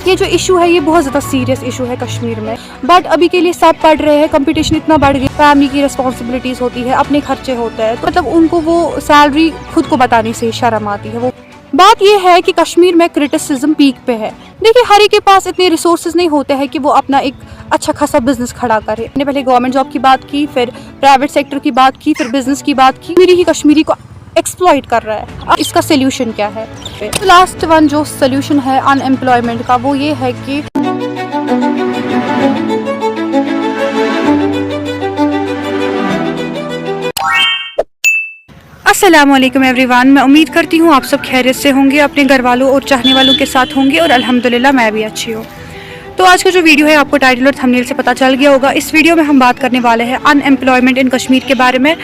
ये जो इशू है ये बहुत ज़्यादा सीरियस इशू है कश्मीर में, बट अभी के लिए सब पढ़ रहे हैं, कंपटीशन इतना बढ़ गया, फैमिली की रिस्पॉन्सिबिलिटीज़ होती है, अपने खर्चे होते हैं, तो मतलब उनको वो सैलरी खुद को बताने से शर्म आती है। वो बात ये है कि कश्मीर में क्रिटिसिज्म पीक पे है। देखिए, हर एक के पास इतने रिसोर्सेज नहीं होते हैं कि वो अपना एक अच्छा खासा बिजनेस खड़ा करे। मैंने पहले गवर्नमेंट जॉब की बात की, फिर प्राइवेट सेक्टर की बात की, फिर बिजनेस की बात की। मेरी ही कश्मीरी को एक्सप्लॉइट कर रहा है। अब इसका सोल्यूशन क्या है? तो लास्ट वन जो सोल्यूशन है अनएम्प्लॉयमेंट का, वो ये है कि अस्सलामुअलैकुम एवरीवन। मैं उम्मीद करती हूँ आप सब खैरियत से होंगे, अपने घर वालों और चाहने वालों के साथ होंगे, और अल्हम्दुलिल्लाह मैं भी अच्छी हूँ। तो आज का जो वीडियो है आपको टाइटल और थंबनेल से पता चल गया होगा। इस वीडियो में हम बात करने वाले हैं अनएम्प्लॉयमेंट इन कश्मीर के बारे में।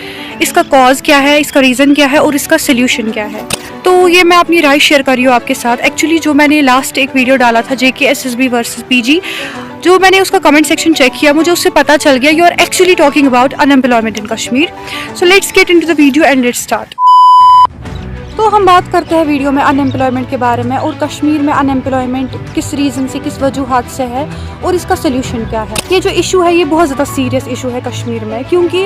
इसका कॉज क्या है, इसका रीज़न क्या है और इसका सोल्यूशन क्या है। तो ये मैं अपनी राय शेयर कर रही हूँ आपके साथ। एक्चुअली जो मैंने लास्ट एक वीडियो डाला था JKSSB वर्सेस PG, जो मैंने उसका कमेंट सेक्शन चेक किया, मुझे उससे पता चल गया you are actually talking about unemployment in Kashmir. So let's get into the video and let's start. तो हम बात करते हैं वीडियो में अनएम्प्लॉयमेंट के बारे में, और कश्मीर में अनएम्प्लॉयमेंट किस रीज़न से, किस वजूहात से है और इसका सोल्यूशन क्या है। ये जो इशू है ये बहुत ज़्यादा सीरियस इशू है कश्मीर में, क्योंकि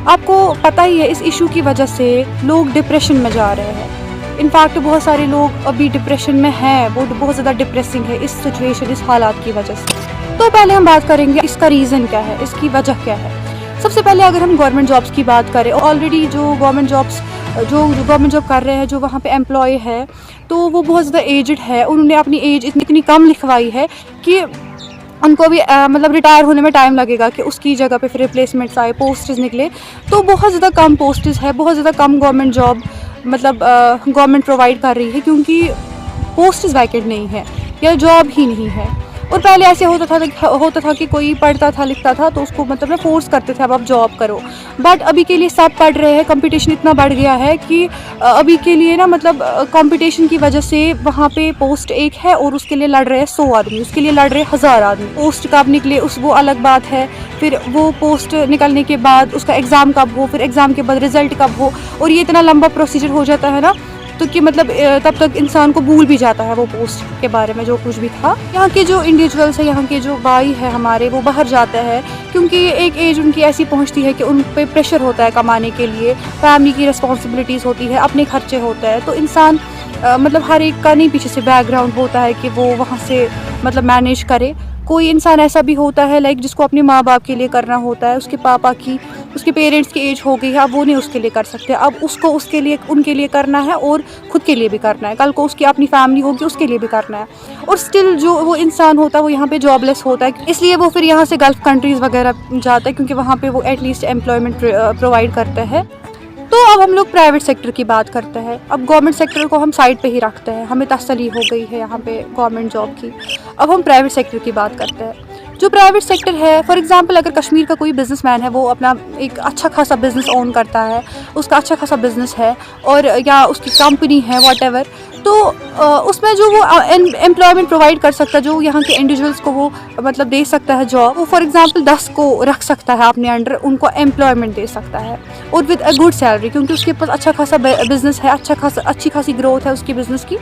आपको पता ही है इस इशू की वजह से लोग डिप्रेशन में जा रहे हैं। इनफैक्ट बहुत सारे लोग अभी डिप्रेशन में हैं, वो बहुत ज़्यादा डिप्रेसिंग है इस सिचुएशन, इस हालात की वजह से। तो पहले हम बात करेंगे इसका रीज़न क्या है, इसकी वजह क्या है। सबसे पहले अगर हम गवर्नमेंट जॉब्स की बात करें, ऑलरेडी जो गवर्नमेंट जॉब कर रहे हैं, जो वहाँ पे एम्प्लॉय है, तो वो बहुत ज़्यादा एजड है। उन्होंने अपनी एज इतनी कम लिखवाई है कि उनको भी मतलब रिटायर होने में टाइम लगेगा कि उसकी जगह पे फिर रिप्लेसमेंट्स आए, पोस्ट्स निकले। तो बहुत ज़्यादा कम पोस्ट्स है, बहुत ज़्यादा कम गवर्नमेंट जॉब मतलब गवर्नमेंट प्रोवाइड कर रही है, क्योंकि पोस्ट्स वैकेंट नहीं है या जॉब ही नहीं है। और पहले ऐसे होता था कि कोई पढ़ता था, लिखता था, तो उसको मतलब ना फोर्स करते थे अब आप जॉब करो। बट अभी के लिए सब पढ़ रहे हैं, कंपटीशन इतना बढ़ गया है कि अभी के लिए ना मतलब कंपटीशन की वजह से वहाँ पे पोस्ट एक है और उसके लिए लड़ रहे हैं 100 आदमी, उसके लिए लड़ रहे हैं 1000 आदमी। पोस्ट कब निकले वो अलग बात है, फिर वो पोस्ट निकलने के बाद उसका एग्ज़ाम कब हो, फिर एग्ज़ाम के बाद रिज़ल्ट कब हो, और ये इतना लंबा प्रोसीजर हो जाता है ना, तो कि मतलब तब तक इंसान को भूल भी जाता है वो पोस्ट के बारे में जो कुछ भी था। यहाँ के जो इंडिविजुअल्स है, यहाँ के जो भाई है हमारे, वो बाहर जाते हैं क्योंकि एक एज उनकी ऐसी पहुँचती है कि उन पे प्रेशर होता है कमाने के लिए, फैमिली की रिस्पॉन्सिबिलिटीज़ होती है, अपने खर्चे होते हैं। तो इंसान मतलब हर एक का नहीं पीछे से बैकग्राउंड होता है कि वो वहाँ से मतलब मैनेज करे। कोई इंसान ऐसा भी होता है लाइक जिसको अपने माँ बाप के लिए करना होता है, उसके पापा की, उसके पेरेंट्स की एज हो गई है, अब वो नहीं उसके लिए कर सकते, अब उसको उसके लिए उनके लिए करना है और ख़ुद के लिए भी करना है, कल को उसकी अपनी फैमिली होगी उसके लिए भी करना है। और स्टिल जो वो इंसान होता है वो यहाँ पे जॉबलेस होता है, इसलिए वो फिर यहाँ से गल्फ़ कंट्रीज़ वगैरह जाता है, क्योंकि वहाँ पर वो एटलीस्ट एम्प्लॉयमेंट प्रोवाइड करते हैं। तो अब हम लोग प्राइवेट सेक्टर की बात करते हैं। अब गवर्नमेंट सेक्टर को हम साइड पे ही रखते हैं, हमें तसल्ली हो गई है यहाँ पे गवर्नमेंट जॉब की। अब हम प्राइवेट सेक्टर की बात करते हैं। जो प्राइवेट सेक्टर है, फॉर एग्जांपल अगर कश्मीर का कोई बिजनेसमैन है, वो अपना एक अच्छा खासा बिज़नेस ओन करता है, उसका अच्छा खासा बिज़नेस है, और या उसकी कंपनी है व्हाटएवर, तो उसमें जो वो एम्प्लॉयमेंट प्रोवाइड कर सकता है, जो यहाँ के इंडिविजुअल्स को वो मतलब दे सकता है जॉब, वो फॉर एग्जांपल 10 को रख सकता है अपने अंडर, उनको एम्प्लॉयमेंट दे सकता है और विद अ गुड सैलरी, क्योंकि उसके पास अच्छा खासा बिज़नेस है, अच्छी खासी ग्रोथ है उसकी बिज़नेस की।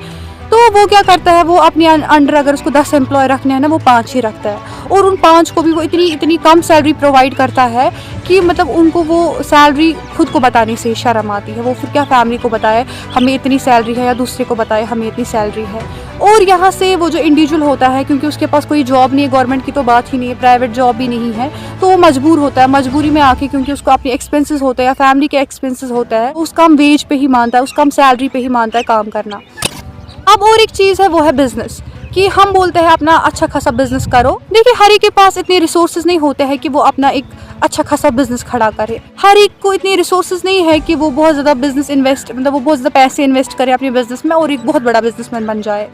तो वो क्या करता है, वो अपने अंडर अगर उसको 10 एम्प्लॉय रखने हैं ना, वो 5 ही रखता है, और उन 5 को भी वो इतनी कम सैलरी प्रोवाइड करता है कि मतलब उनको वो सैलरी खुद को बताने से शर्म आती है। वो फिर क्या फैमिली को बताए हमें इतनी सैलरी है, या दूसरे को बताए हमें इतनी सैलरी है। और यहाँ से वो जो इंडिविजुअल होता है, क्योंकि उसके पास कोई जॉब नहीं है, गवर्नमेंट की तो बात ही नहीं है, प्राइवेट जॉब भी नहीं है, तो वो मजबूर होता है, मजबूरी में आके, क्योंकि उसको अपने एक्सपेंसेस होते हैं या फैमिली के एक्सपेंसेस होता है, उस कम वेज पे ही मानता है, उस कम सैलरी पे ही मानता है काम करना। अब और एक चीज़ है, वो है बिज़नेस, कि हम बोलते हैं अपना अच्छा खासा बिज़नेस करो। देखिए, हर एक के पास इतने रिसोर्सेज नहीं होते हैं कि वो अपना एक अच्छा खासा बिज़नेस खड़ा करे। हर एक को इतने रिसोर्सेज नहीं है कि वो बहुत ज़्यादा बिज़नेस वो बहुत ज़्यादा पैसे इन्वेस्ट करे अपने बिज़नेस में और एक बहुत बड़ा बिज़नेसमैन बन जाए।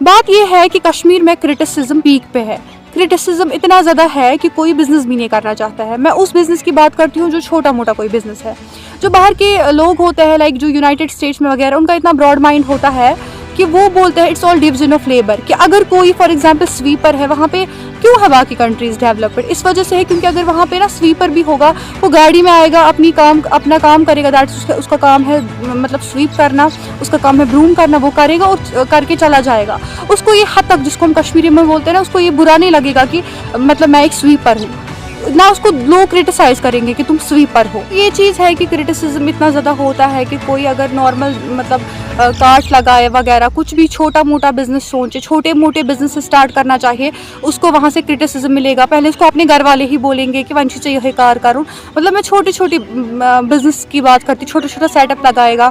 बात यह है कि कश्मीर में क्रिटिसिज्म पीक पे है। क्रिटिसिज्म इतना ज़्यादा है कि कोई बिज़नेस भी नहीं करना चाहता है। मैं उस बिज़नेस की बात करती हूँ जो छोटा मोटा कोई बिज़नेस है। जो बाहर के लोग होते हैं लाइक जो यूनाइटेड स्टेट्स में वगैरह, उनका इतना ब्रॉड माइंड होता है کہ وہ بولتے ہیں it's all division of labour, کہ اگر کوئی فار ایگزامپل سویپر ہے وہاں پہ کیوں ہے باقی کنٹریز ڈیولپڈ, اس وجہ سے ہے کیونکہ اگر وہاں پہ نا سویپر بھی ہوگا, وہ گاڑی میں آئے گا, اپنا کام کرے گا, دیٹ اس کا کام ہے مطلب سویپ کرنا, اس کا کام ہے بروم کرنا, وہ کرے گا اور کر کے چلا جائے گا. اس کو یہ حد تک, جس کو ہم کشمیری میں بولتے ہیں نا, اس کو یہ برا نہیں لگے گا کہ مطلب میں ایک سویپر ہوں, نہ اس کو لوگ کرٹیسائز کریں گے کہ تم سویپر ہو. یہ چیز ہے کہ کرٹیسزم اتنا زیادہ ہوتا ہے کہ کوئی اگر نارمل مطلب کارٹ لگائے وغیرہ, کچھ بھی چھوٹا موٹا بزنس سوچے, چھوٹے موٹے بزنس اسٹارٹ کرنا چاہیے, اس کو وہاں سے کرٹیسزم ملے گا. پہلے اس کو اپنے گھر والے ہی بولیں گے کہ ونشی چاہیے کار کروں, مطلب میں چھوٹی بزنس کی بات کرتی, چھوٹا سیٹ اپ لگائے گا,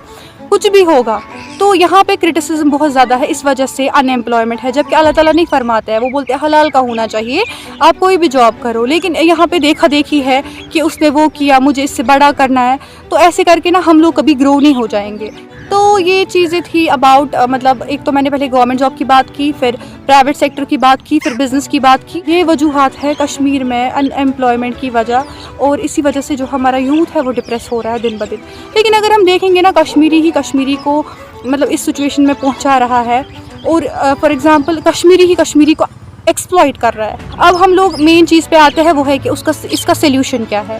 کچھ بھی ہوگا. تو یہاں پہ کرٹیسزم بہت زیادہ ہے, اس وجہ سے ان ایمپلائمنٹ ہے, جبکہ اللہ تعالیٰ نہیں فرماتا ہے, وہ بولتے ہیں حلال کا ہونا چاہیے, آپ کوئی بھی جاب کرو. لیکن یہاں پہ دیکھا دیکھی ہے کہ اس نے وہ کیا, مجھے اس سے بڑا کرنا ہے, تو ایسے کر کے نا ہم لوگ کبھی گرو نہیں ہو جائیں گے. تو یہ چیزیں تھی اباؤٹ مطلب ایک تو میں نے پہلے گورنمنٹ جاب کی بات کی, پھر پرائیویٹ سیکٹر کی بات کی, پھر بزنس کی بات کی. یہ وجوہات ہے کشمیر میں ان ایمپلائمنٹ کی وجہ, اور اسی وجہ سے جو ہمارا یوتھ ہے وہ ڈپریس ہو رہا ہے دن بدن. لیکن اگر ہم دیکھیں گے نا, کشمیری کو مطلب اس سچویشن میں پہنچا رہا ہے, اور فار ایگزامپل کشمیری کو ایکسپلائٹ کر رہا ہے. اب ہم لوگ مین چیز پہ آتے ہیں, وہ ہے کہ اس کا سلیوشن کیا ہے.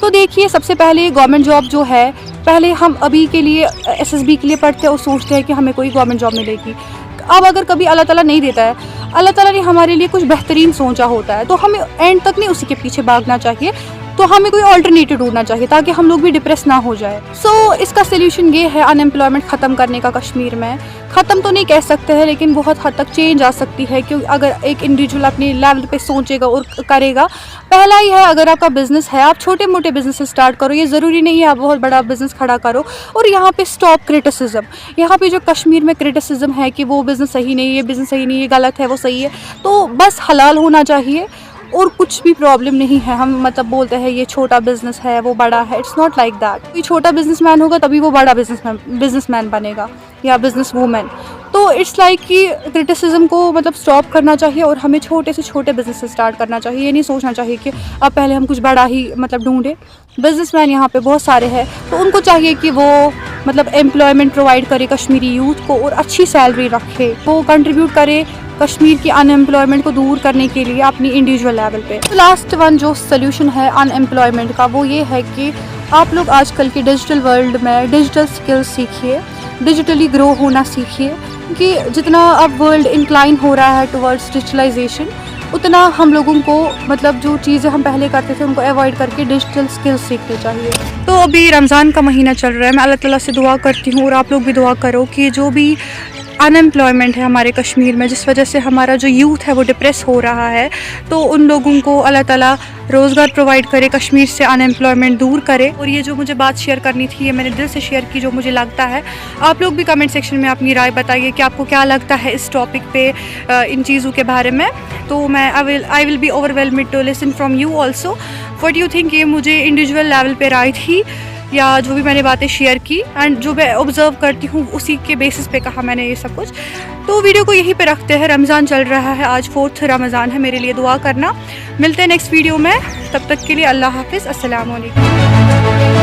تو دیکھیے, سب سے پہلے گورنمنٹ جاب جو ہے, پہلے ہم ابھی کے لیے SSB کے لیے پڑھتے ہیں اور سوچتے ہیں کہ ہمیں کوئی گورنمنٹ جاب ملے گی. اب اگر کبھی اللہ تعالیٰ نہیں دیتا ہے, اللہ تعالیٰ نے ہمارے لیے کچھ بہترین سوچا ہوتا ہے, تو ہمیں اینڈ تک نہیں اسی کے پیچھے بھاگنا چاہیے, تو ہمیں کوئی آلٹرنیٹیو ڈھونڈنا چاہیے تاکہ ہم لوگ بھی ڈپریس نہ ہو جائے. سو اس کا سلیوشن یہ ہے ان ایمپلائمنٹ ختم کرنے کا کشمیر میں. ختم تو نہیں کہہ سکتے ہیں, لیکن بہت حد تک چینج آ سکتی ہے, کہ اگر ایک انڈیویجول اپنی لیول پہ سوچے گا اور کرے گا. پہلا ہی ہے, اگر آپ کا بزنس ہے, آپ چھوٹے موٹے بزنس اسٹارٹ کرو, یہ ضروری نہیں ہے آپ بہت بڑا بزنس کھڑا کرو. اور یہاں پہ اسٹاپ کرٹیسزم, یہاں پہ جو کشمیر میں کرٹیسزم ہے کہ وہ بزنس صحیح نہیں, یہ بزنس صحیح نہیں, یہ غلط ہے, وہ صحیح ہے, تو بس حلال ہونا چاہیے, اور کچھ بھی پرابلم نہیں ہے. ہم مطلب بولتے ہیں یہ چھوٹا بزنس ہے, وہ بڑا ہے, اٹس ناٹ لائک دیٹ. کوئی چھوٹا بزنس مین ہوگا تبھی وہ بڑا بزنس مین بنے گا, یا بزنس وومین. تو اٹس لائک کہ کرٹیسزم کو مطلب اسٹاپ کرنا چاہیے, اور ہمیں چھوٹے سے چھوٹے بزنس اسٹارٹ کرنا چاہیے. یہ نہیں سوچنا چاہیے کہ اب پہلے ہم کچھ بڑا ہی مطلب ڈھونڈیں. بزنس مین یہاں پہ بہت سارے ہیں, تو ان کو چاہیے کہ وہ مطلب ایمپلائمنٹ پرووائڈ کرے کشمیری یوتھ کو, اور اچھی سیلری رکھے, وہ کنٹریبیوٹ کرے کشمیر کی ان ایمپلائمنٹ کو دور کرنے کے لیے اپنی انڈیویجول لیول پہ. لاسٹ ون جو سلیوشن ہے ان ایمپلائمنٹ کا, وہ یہ ہے کہ آپ لوگ آج کل کے ڈیجیٹل ورلڈ میں ڈیجیٹل سکلز سیکھیے, ڈیجیٹلی گرو ہونا سیکھیے, کہ جتنا اب ورلڈ انکلائن ہو رہا ہے ٹورڈز ڈیجیٹلائزیشن, اتنا ہم لوگوں کو مطلب جو چیزیں ہم پہلے کرتے تھے ان کو ایوائڈ کر کے ڈیجیٹل سکلز سیکھنے چاہیے. تو ابھی رمضان کا مہینہ چل رہا ہے, میں اللہ تعالیٰ سے دعا کرتی ہوں, اور آپ لوگ بھی دعا کرو کہ جو بھی ان ایمپلائمنٹ ہے ہمارے کشمیر میں, جس وجہ سے ہمارا جو یوتھ ہے وہ ڈپریس ہو رہا ہے, تو ان لوگوں کو اللہ تعالیٰ روزگار پرووائڈ کرے, کشمیر سے ان ایمپلائمنٹ دور کرے. اور یہ جو مجھے بات شیئر کرنی تھی, یہ میں نے دل سے شیئر کی, جو مجھے لگتا ہے. آپ لوگ بھی کمنٹ سیکشن میں اپنی رائے بتائیے کہ آپ کو کیا لگتا ہے اس ٹاپک پہ, ان چیزوں کے بارے میں. تو میں I will be overwhelmed to listen from you also. What you think, یہ مجھے انڈیویجول لیول پہ رائے تھی, یا جو بھی میں نے باتیں شیئر کی اینڈ جو میں آبزرو کرتی ہوں اسی کے بیسس پہ کہا میں نے یہ سب کچھ. تو ویڈیو کو یہیں پہ رکھتے ہیں, رمضان چل رہا ہے, آج 4th رمضان ہے, میرے لیے دعا کرنا. ملتے ہیں نیکسٹ ویڈیو میں, تب تک کے لیے اللہ حافظ, السلام علیکم.